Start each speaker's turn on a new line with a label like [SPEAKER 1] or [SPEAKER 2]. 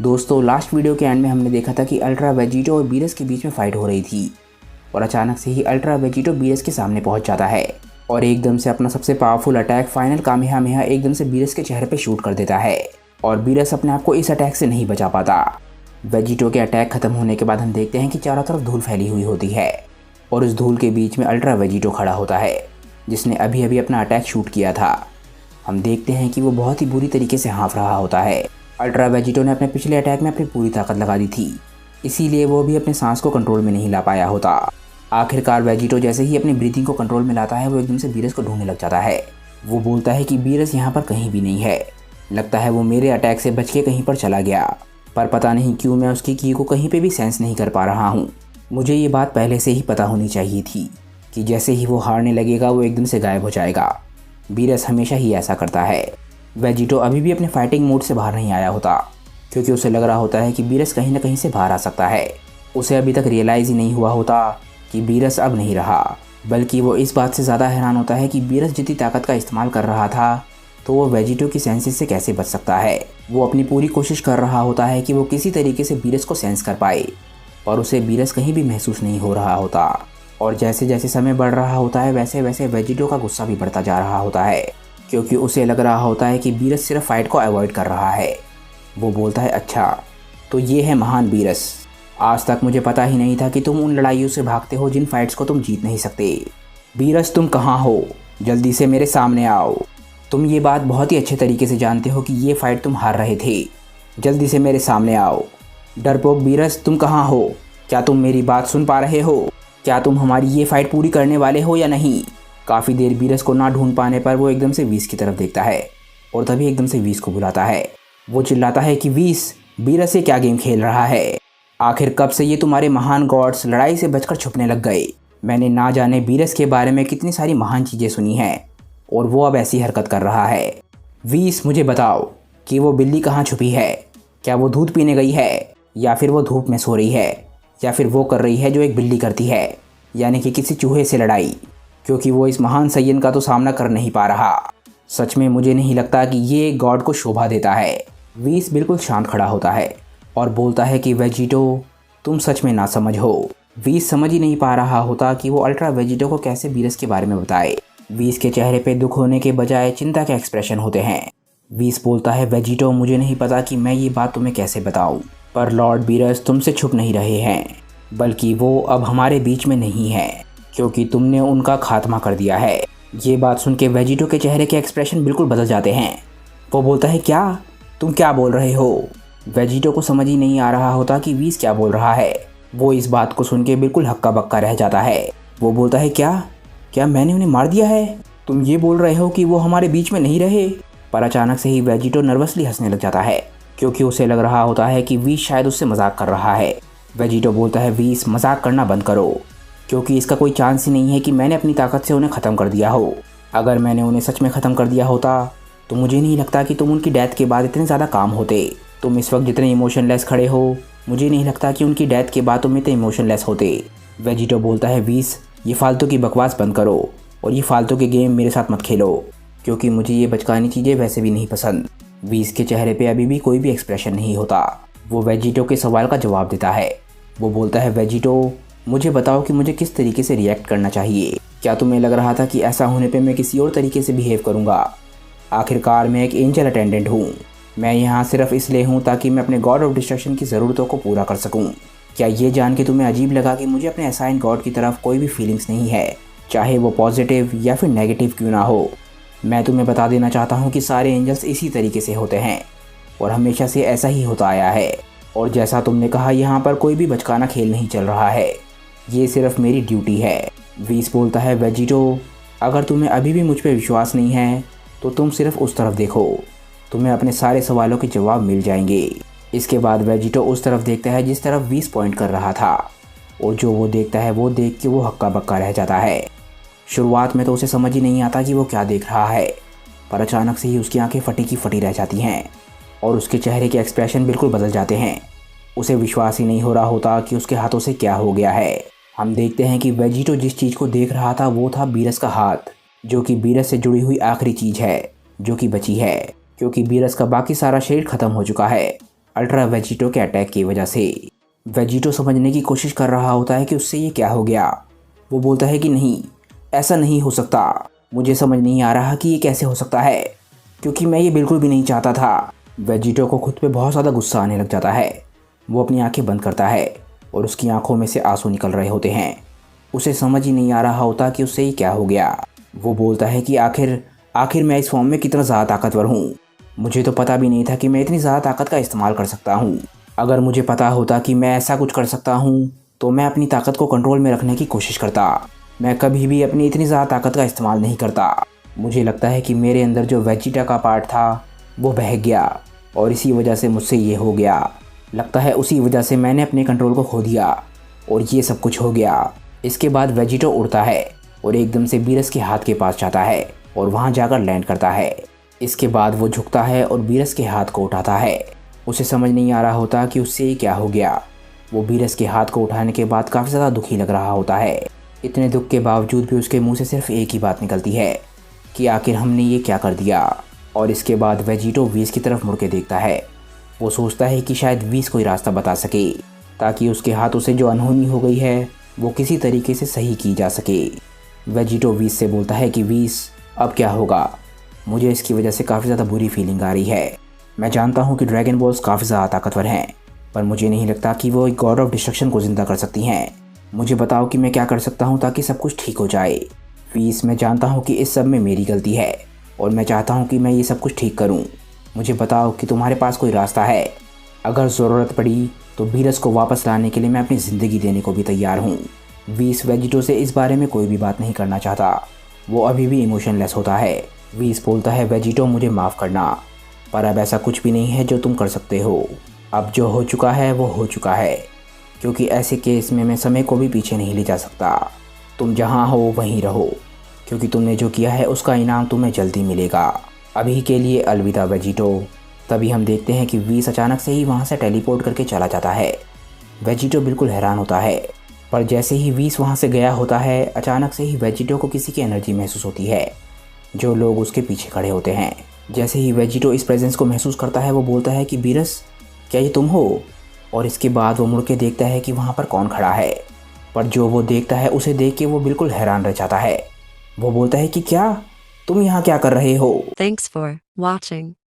[SPEAKER 1] दोस्तों last video के and में हमने देखा था कि अल्ट्रा वेजिटो और बीरस के बीच में फाइट हो रही थी और अचानक से ही अल्ट्रा वेजिटो बीरस के सामने पहुंच जाता है और एकदम से अपना सबसे पावरफुल अटैक फाइनल कामेहामेहा एकदम से बीरस के चेहरे पे शूट कर देता है और बीरस अपने आप को इस अटैक से नहीं बचा पाता। वेजिटो के अटैक खत्म होने के बाद हम देखते हैं कि चारों तरफ धूल फैली हुई होती है और उस धूल के बीच में अल्ट्रा वेजिटो खड़ा होता है जिसने अभी अभी अपना अटैक शूट किया था। हम देखते हैं कि वो बहुत ही बुरी तरीके से हाँफ रहा होता है। अल्ट्रा वेजिटो ने अपने पिछले अटैक में अपनी पूरी ताकत लगा दी थी, इसीलिए वो भी अपने सांस को कंट्रोल में नहीं ला पाया होता। आखिरकार वेजिटो जैसे ही अपनी ब्रीथिंग को कंट्रोल में लाता है वो एकदम से बीरस को ढूंढने लग जाता है। वो बोलता है कि बीरस यहाँ पर कहीं भी नहीं है, लगता है वो मेरे अटैक से बच के कहीं पर चला गया, पर पता नहीं क्यों मैं उसकी की को कहीं पर भी सेंस नहीं कर पा रहा हूँ। मुझे ये बात पहले से ही पता होनी चाहिए थी कि जैसे ही वो हारने लगेगा वो एकदम से गायब हो जाएगा। बीरस हमेशा ही ऐसा करता है। वेजिटो अभी भी अपने फाइटिंग मूड से बाहर नहीं आया होता क्योंकि उसे लग रहा होता है कि बीरस कहीं ना कहीं से बाहर आ सकता है। उसे अभी तक रियलाइज़ ही नहीं हुआ होता कि बीरस अब नहीं रहा, बल्कि वो इस बात से ज़्यादा हैरान होता है कि बीरस जितनी ताकत का इस्तेमाल कर रहा था तो वो वेजिटो की सेंसेस से कैसे बच सकता है। वो अपनी पूरी कोशिश कर रहा होता है कि वो किसी तरीके से बीरस को सेंस कर पाए और उसे बीरस कहीं भी महसूस नहीं हो रहा होता। और जैसे जैसे समय बढ़ रहा होता है वैसे वैसे वेजिटो का गुस्सा भी बढ़ता जा रहा होता है क्योंकि उसे लग रहा होता है कि बीरस सिर्फ फाइट को अवॉइड कर रहा है। वो बोलता है, अच्छा तो ये है महान बीरस, आज तक मुझे पता ही नहीं था कि तुम उन लड़ाइयों से भागते हो जिन फाइट्स को तुम जीत नहीं सकते। बीरस तुम कहाँ हो, जल्दी से मेरे सामने आओ। तुम ये बात बहुत ही अच्छे तरीके से जानते हो कि ये फाइट तुम हार रहे थे, जल्दी से मेरे सामने आओ। डरपोक बीरस तुम कहाँ हो, क्या तुम मेरी बात सुन पा रहे हो, क्या तुम हमारी ये फाइट पूरी करने वाले हो या नहीं। काफ़ी देर बीरस को ना ढूंढ पाने पर वो एकदम से वीस की तरफ देखता है और तभी एकदम से वीस को बुलाता है। वो चिल्लाता है कि वीस, बीरस से क्या गेम खेल रहा है, आखिर कब से ये तुम्हारे महान गॉड्स लड़ाई से बचकर छुपने लग गए। मैंने ना जाने बीरस के बारे में कितनी सारी महान चीज़ें सुनी हैं और वो अब ऐसी हरकत कर रहा है। वीस मुझे बताओ कि वो बिल्ली कहाँ छुपी है, क्या वो दूध पीने गई है या फिर वो धूप में सो रही है या फिर वो कर रही है जो एक बिल्ली करती है, यानी कि किसी चूहे से लड़ाई, क्योंकि वो इस महान सय्यन का तो सामना कर नहीं पा रहा। सच में मुझे नहीं लगता कि ये गॉड को शोभा देता है। वीस बिल्कुल शांत खड़ा होता है और बोलता है कि वेजिटो तुम सच में ना समझ हो। वीस समझ ही नहीं पा रहा होता कि वो अल्ट्रा वेजिटो को कैसे बीरस के बारे में बताए। वीस के चेहरे पे दुख होने के बजाय चिंता के एक्सप्रेशन होते हैं। वीस बोलता है, वेजिटो मुझे नहीं पता कि मैं ये बात तुम्हें कैसे बताऊं, पर लॉर्ड बीरस तुमसे छुप नहीं रहे हैं, बल्कि वो अब हमारे बीच में नहीं है क्योंकि तुमने उनका खात्मा कर दिया है। ये बात सुन के वेजिटो के चेहरे के एक्सप्रेशन बिल्कुल बदल जाते हैं। वो बोलता है, क्या तुम क्या बोल रहे हो। वेजिटो को समझ ही नहीं आ रहा होता कि वीस क्या बोल रहा है। वो इस बात को सुन के बिल्कुल हक्का बक्का रह जाता है। वो बोलता है, क्या मैंने उन्हें मार दिया है, तुम ये बोल रहे हो कि वो हमारे बीच में नहीं रहे। पर अचानक से ही वेजिटो नर्वसली हंसने लग जाता है क्योंकि उसे लग रहा होता है कि वीस शायद उससे मजाक कर रहा है। वेजिटो बोलता है, वीस मजाक करना बंद करो, क्योंकि इसका कोई चांस ही नहीं है कि मैंने अपनी ताकत से उन्हें ख़त्म कर दिया हो। अगर मैंने उन्हें सच में ख़त्म कर दिया होता तो मुझे नहीं लगता कि तुम उनकी डेथ के बाद इतने ज़्यादा काम होते। तुम इस वक्त जितने इमोशनलेस खड़े हो, मुझे नहीं लगता कि उनकी डेथ के बाद तुम इतने इमोशनलेस होते। वेजिटो बोलता है, वीस ये फालतू की बकवास बंद करो और ये फालतू के गेम मेरे साथ मत खेलो, क्योंकि मुझे ये बचकानी चीज़ें वैसे भी नहीं पसंद। वीस के चेहरे पर अभी भी कोई भी एक्सप्रेशन नहीं होता। वो वेजिटो के सवाल का जवाब देता है। वो बोलता है, वेजिटो मुझे बताओ कि मुझे किस तरीके से रिएक्ट करना चाहिए। क्या तुम्हें लग रहा था कि ऐसा होने पे मैं किसी और तरीके से बिहेव करूँगा। आखिरकार मैं एक एंजल अटेंडेंट हूँ, मैं यहाँ सिर्फ इसलिए हूँ ताकि मैं अपने गॉड ऑफ डिस्ट्रक्शन की ज़रूरतों को पूरा कर सकूँ। क्या ये जान के तुम्हें अजीब लगा कि मुझे अपने असाइन गॉड की तरफ कोई भी फीलिंग्स नहीं है, चाहे वो पॉजिटिव या फिर नेगेटिव क्यों ना हो। मैं तुम्हें बता देना चाहता हूँ कि सारे एंजल्स इसी तरीके से होते हैं और हमेशा से ऐसा ही होता आया है। और जैसा तुमने कहा, यहाँ पर कोई भी बचकाना खेल नहीं चल रहा है, ये सिर्फ मेरी ड्यूटी है। वीस बोलता है, वेजिटो अगर तुम्हें अभी भी मुझ पर विश्वास नहीं है तो तुम सिर्फ उस तरफ देखो, तुम्हें अपने सारे सवालों के जवाब मिल जाएंगे। इसके बाद वेजिटो उस तरफ देखता है जिस तरफ वीस पॉइंट कर रहा था और जो वो देखता है वो देख के वो हक्का बक्का रह जाता है। शुरुआत में तो उसे समझ ही नहीं आता कि वो क्या देख रहा है, पर अचानक से ही उसकी आंखें फटी की फटी रह जाती हैं और उसके चेहरे के एक्सप्रेशन बिल्कुल बदल जाते हैं। उसे विश्वास ही नहीं हो रहा होता कि उसके हाथों से क्या हो गया है। हम देखते हैं कि वेजिटो जिस चीज़ को देख रहा था वो था बीरस का हाथ, जो कि बीरस से जुड़ी हुई आखिरी चीज़ है जो कि बची है, क्योंकि बीरस का बाकी सारा शरीर ख़त्म हो चुका है अल्ट्रा वेजिटो के अटैक की वजह से। वेजिटो समझने की कोशिश कर रहा होता है कि उससे ये क्या हो गया। वो बोलता है कि नहीं, ऐसा नहीं हो सकता, मुझे समझ नहीं आ रहा कि ये कैसे हो सकता है, क्योंकि मैं ये बिल्कुल भी नहीं चाहता था। वेजिटो को खुद पे बहुत ज़्यादा गुस्सा आने लग जाता है। वो अपनी आंखें बंद करता है और उसकी आंखों में से आंसू निकल रहे होते हैं। उसे समझ ही नहीं आ रहा होता कि उससे ये क्या हो गया। वो बोलता है कि आखिर आखिर मैं इस फॉर्म में कितना ज़्यादा ताकतवर हूँ। मुझे तो पता भी नहीं था कि मैं इतनी ज़्यादा ताकत का इस्तेमाल कर सकता हूँ। अगर मुझे पता होता कि मैं ऐसा कुछ कर सकता हूँ तो मैं अपनी ताकत को कंट्रोल में रखने की कोशिश करता। मैं कभी भी अपनी इतनी ज़्यादा ताकत का इस्तेमाल नहीं करता। मुझे लगता है कि मेरे अंदर जो वेजिटा का पार्ट था वो बह गया और इसी वजह से मुझसे ये हो गया। लगता है उसी वजह से मैंने अपने कंट्रोल को खो दिया और ये सब कुछ हो गया। इसके बाद वेजिटो उड़ता है और एकदम से बीरस के हाथ के पास जाता है और वहाँ जाकर लैंड करता है। इसके बाद वो झुकता है और बीरस के हाथ को उठाता है। उसे समझ नहीं आ रहा होता कि उससे ये क्या हो गया। वो बीरस के हाथ को उठाने के बाद काफ़ी ज़्यादा दुखी लग रहा होता है। इतने दुख के बावजूद भी उसके मुंह से सिर्फ एक ही बात निकलती है कि आखिर हमने ये क्या कर दिया। और इसके बाद वेजिटो वीस की तरफ मुड़ के देखता है। वो सोचता है कि शायद वीस कोई रास्ता बता सके ताकि उसके हाथों से जो अनहोनी हो गई है वो किसी तरीके से सही की जा सके। वेजिटो वीस से बोलता है कि वीस, अब क्या होगा। मुझे इसकी वजह से काफ़ी ज़्यादा बुरी फीलिंग आ रही है। मैं जानता हूँ कि ड्रैगन बॉल्स काफ़ी ज़्यादा ताकतवर हैं, पर मुझे नहीं लगता कि वो एक गॉड ऑफ डिस्ट्रक्शन को ज़िंदा कर सकती हैं। मुझे बताओ कि मैं क्या कर सकता हूँ ताकि सब कुछ ठीक हो जाए। वीस, मैं जानता हूँ कि इस सब में मेरी गलती है और मैं चाहता हूँ कि मैं ये सब कुछ ठीक करूँ। मुझे बताओ कि तुम्हारे पास कोई रास्ता है। अगर ज़रूरत पड़ी तो बीरस को वापस लाने के लिए मैं अपनी ज़िंदगी देने को भी तैयार हूँ। वीस वेजिटो से इस बारे में कोई भी बात नहीं करना चाहता। वो अभी भी इमोशनलेस होता है। वीस बोलता है, वेजिटो मुझे माफ़ करना, पर अब ऐसा कुछ भी नहीं है जो तुम कर सकते हो। अब जो हो चुका है वो हो चुका है, क्योंकि ऐसे केस में मैं समय को भी पीछे नहीं ले जा सकता। तुम जहाँ हो वहीं रहो, क्योंकि तुमने जो किया है उसका इनाम तुम्हें जल्दी मिलेगा। अभी के लिए अलविदा वेजिटो। तभी हम देखते हैं कि वीस अचानक से ही वहाँ से टेलीपोर्ट करके चला जाता है। वेजिटो बिल्कुल हैरान होता है, पर जैसे ही वीस वहाँ से गया होता है अचानक से ही वेजिटो को किसी की एनर्जी महसूस होती है। जो लोग उसके पीछे खड़े होते हैं। जैसे ही वेजिटो इस प्रेजेंस को महसूस करता है वो बोलता है कि बीरस, क्या ये तुम हो। और इसके बाद वो मुड़ के देखता है कि वहाँ पर कौन खड़ा है, पर जो वो देखता है उसे देख के वो बिल्कुल हैरान रह जाता है। वो बोलता है कि क्या तुम यहाँ क्या कर रहे हो।
[SPEAKER 2] Thanks for watching.